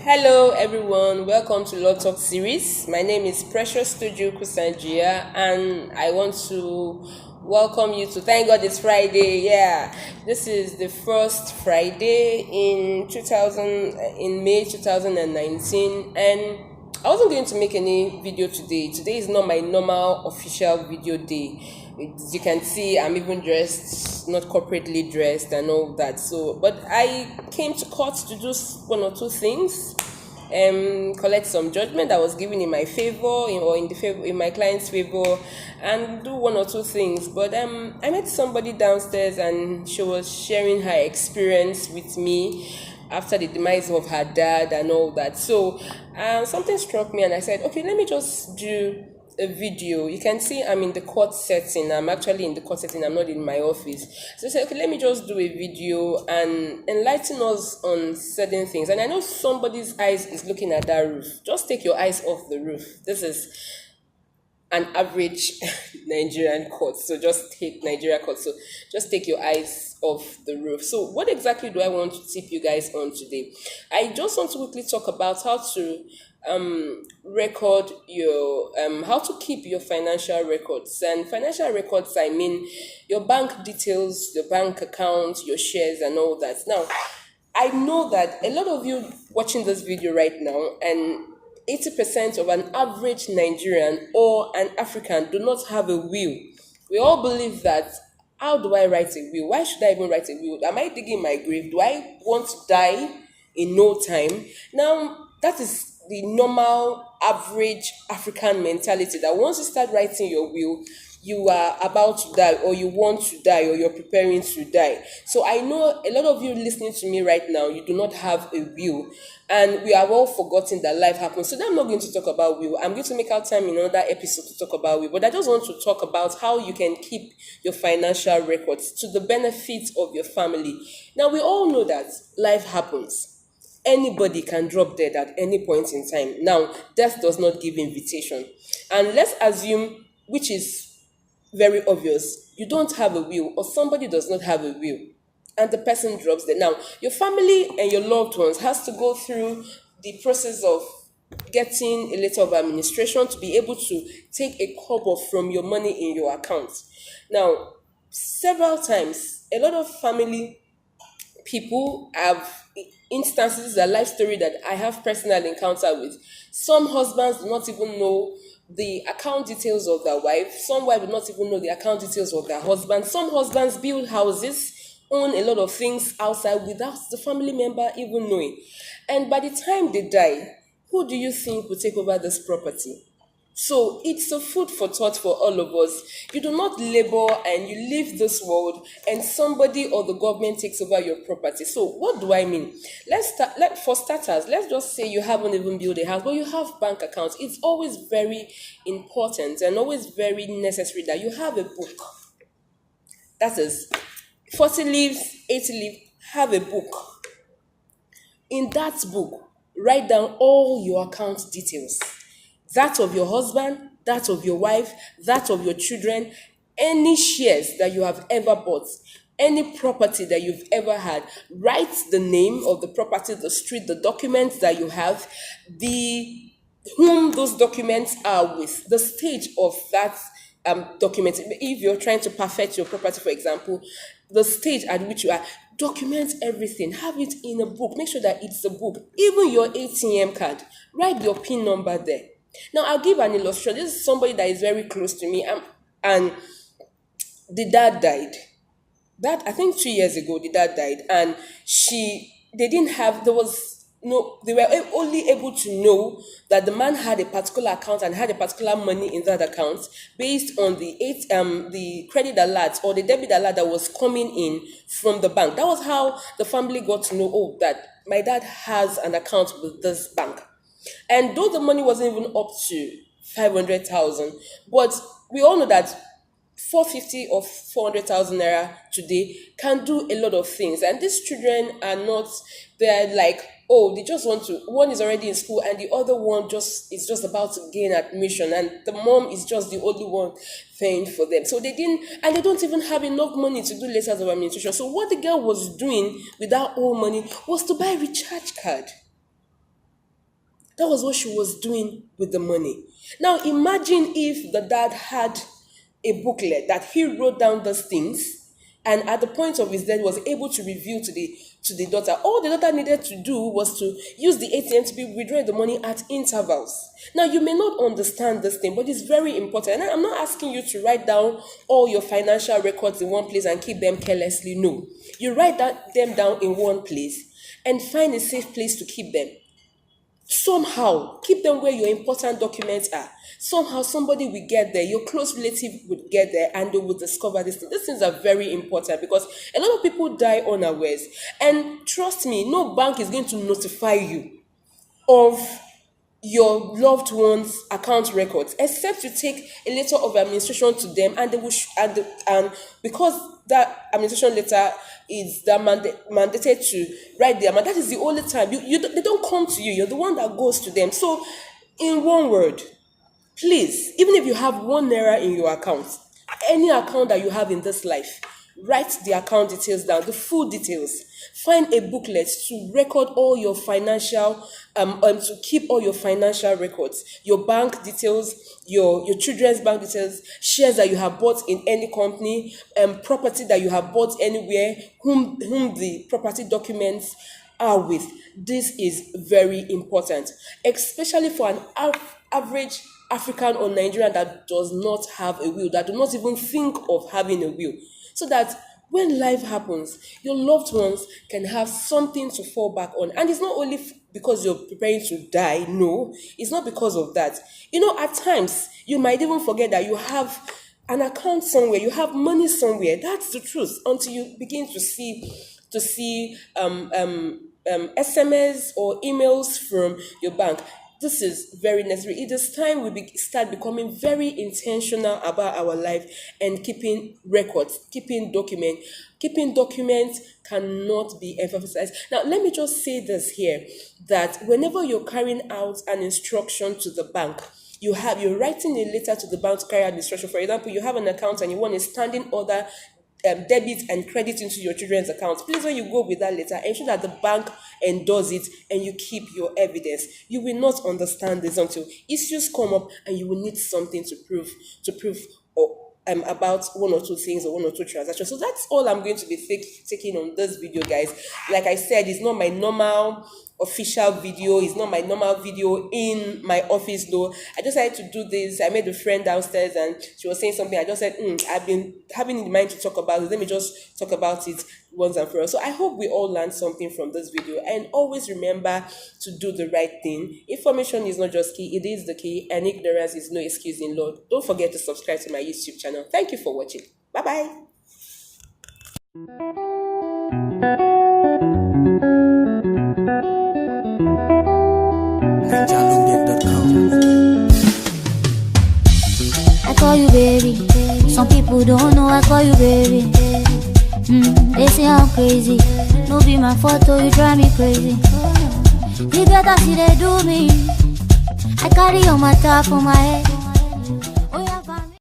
Hello, everyone. Welcome to Law Talk series. My name is Precious Tuju Kusanjia, and I want to welcome you to Thank God It's Friday. Yeah, this is the first Friday in 2000 in May 2019, and I wasn't going to make any video today. Today is not my normal official video day. As you can see, I'm even dressed, not corporately dressed and all that. So, but I came to court to do one or two things, collect some judgment that was given in my favor, or in the favor in my client's favor, and do one or two things. But I met somebody downstairs, and she was sharing her experience with me after the demise of her dad and all that. So, something struck me, and I said, okay, let me just do a video. You can see I'm in the court setting. I'm actually in the court setting. I'm not in my office. So I said, okay, let me just do a video and enlighten us on certain things. And I know somebody's eyes is looking at that roof. Just take your eyes off the roof. This is an average Nigerian court. So just take Nigeria court. So just take your eyes off the roof. So what exactly do I want to tip you guys on today? I just want to quickly talk about how to record your how to keep your financial records. And financial records, I mean your bank details, your bank account, your shares and all that. Now, I know that a lot of you watching this video right now, and 80% of an average Nigerian or an African do not have a will. We all believe that, how do I write a will? Why should I even write a will? Am I digging my grave? Do I want to die in no time? Now, that is the normal average African mentality, that once you start writing your will, you are about to die, or you want to die, or you're preparing to die. So I know a lot of you listening to me right now, you do not have a will, and we have all forgotten that life happens. So I'm not going to talk about will. I'm going to make out time in another episode to talk about will, but I just want to talk about how you can keep your financial records to the benefit of your family. Now, we all know that life happens. Anybody can drop dead at any point in time. Now, death does not give invitation. And let's assume, which is very obvious, you don't have a will, or somebody does not have a will, and the person drops dead. Now, your family and your loved ones has to go through the process of getting a letter of administration to be able to take a kobo from your money in your account. Now, several times, a lot of family people have instances, a life story that I have personal encounter with. Some husbands do not even know the account details of their wife. Some wives do not even know the account details of their husband. Some husbands build houses, own a lot of things outside without the family member even knowing. And by the time they die, who do you think will take over this property? So it's a food for thought for all of us. You do not labor and you leave this world, and somebody or the government takes over your property. So what do I mean? For starters, let's just say you haven't even built a house, but you have bank accounts. It's always very important and always very necessary that you have a book. That is 40 leaves, 80 leaves, have a book. In that book, write down all your account details, that of your husband, that of your wife, that of your children, any shares that you have ever bought, any property that you've ever had. Write the name of the property, the street, the documents that you have, the whom those documents are with, the stage of that document. If you're trying to perfect your property, for example, the stage at which you are, document everything, have it in a book, make sure that it's a book. Even your ATM card, write your PIN number there. Now, I'll give an illustration. This is somebody that is very close to me, and the dad died. That, I think 2 years ago, the dad died, and they didn't have, there was no, they were only able to know that the man had a particular account and had a particular money in that account based on the credit alert or the debit alert that was coming in from the bank. That was how the family got to know, oh, that my dad has an account with this bank. And though the money wasn't even up to 500,000, but we all know that 450 or 400,000 naira today can do a lot of things. And these children are not, they're like, oh, they just want to, one is already in school and the other one is just about to gain admission, and the mom is just the only one paying for them. So they don't even have enough money to do letters of administration. So what the girl was doing with that old money was to buy a recharge card. That was what she was doing with the money. Now imagine if the dad had a booklet that he wrote down those things, and at the point of his death was able to reveal to the daughter. All the daughter needed to do was to use the ATM to be withdrawing the money at intervals. Now you may not understand this thing, but it's very important. And I'm not asking you to write down all your financial records in one place and keep them carelessly. No, you write them down in one place and find a safe place to keep them. Somehow keep them where your important documents are. Somehow somebody will get there, your close relative would get there, and they will discover this thing. These things are very important because a lot of people die unawares. And trust me, no bank is going to notify you of your loved one's account records, except you take a letter of administration to them, and they will and because that administration letter is that mandated to write the amount. That is the only time they don't come to you. You're the one that goes to them. So, in one word, please, even if you have 1 naira in your account, any account that you have in this life, write the account details down, the full details. Find a booklet to record all your financial, to keep all your financial records, your bank details, your children's bank details, shares that you have bought in any company, property that you have bought anywhere, whom the property documents are with. This is very important, especially for an average African or Nigerian that does not have a will, that do not even think of having a will, so that when life happens, your loved ones can have something to fall back on. And it's not only because you're preparing to die. No, it's not because of that. At times, you might even forget that you have an account somewhere, you have money somewhere. That's the truth, until you begin to see SMS or emails from your bank. This is very necessary. It is time we start becoming very intentional about our life and keeping records, keeping documents. Keeping documents cannot be emphasized. Now, let me just say this here, that whenever you're carrying out an instruction to the bank, you're writing a letter to the bank to carry out the instruction. For example, you have an account and you want a standing order debit and credit into your children's accounts. Please, when you go with that letter, ensure that the bank endorses it and you keep your evidence. You will not understand this until issues come up and you will need something to prove about 1 or 2 things or 1 or 2 transactions. So that's all I'm going to be taking on this video, guys. Like I said, it's not my normal official video. It's not my normal video in my office, though. I just had to do this. I made a friend downstairs and she was saying something. I just said, I've been having in mind to talk about it. Let me just talk about it once and for all. So I hope we all learned something from this video, and always remember to do the right thing. Information is not just key, it is the key, and ignorance is no excuse in law. Don't forget to subscribe to my YouTube channel. Thank you for watching. Bye-bye. I call you baby. Some people don't know I call you baby. They say I'm crazy. No be my photo, you drive me crazy. You better see they do me. I carry on my top on my head.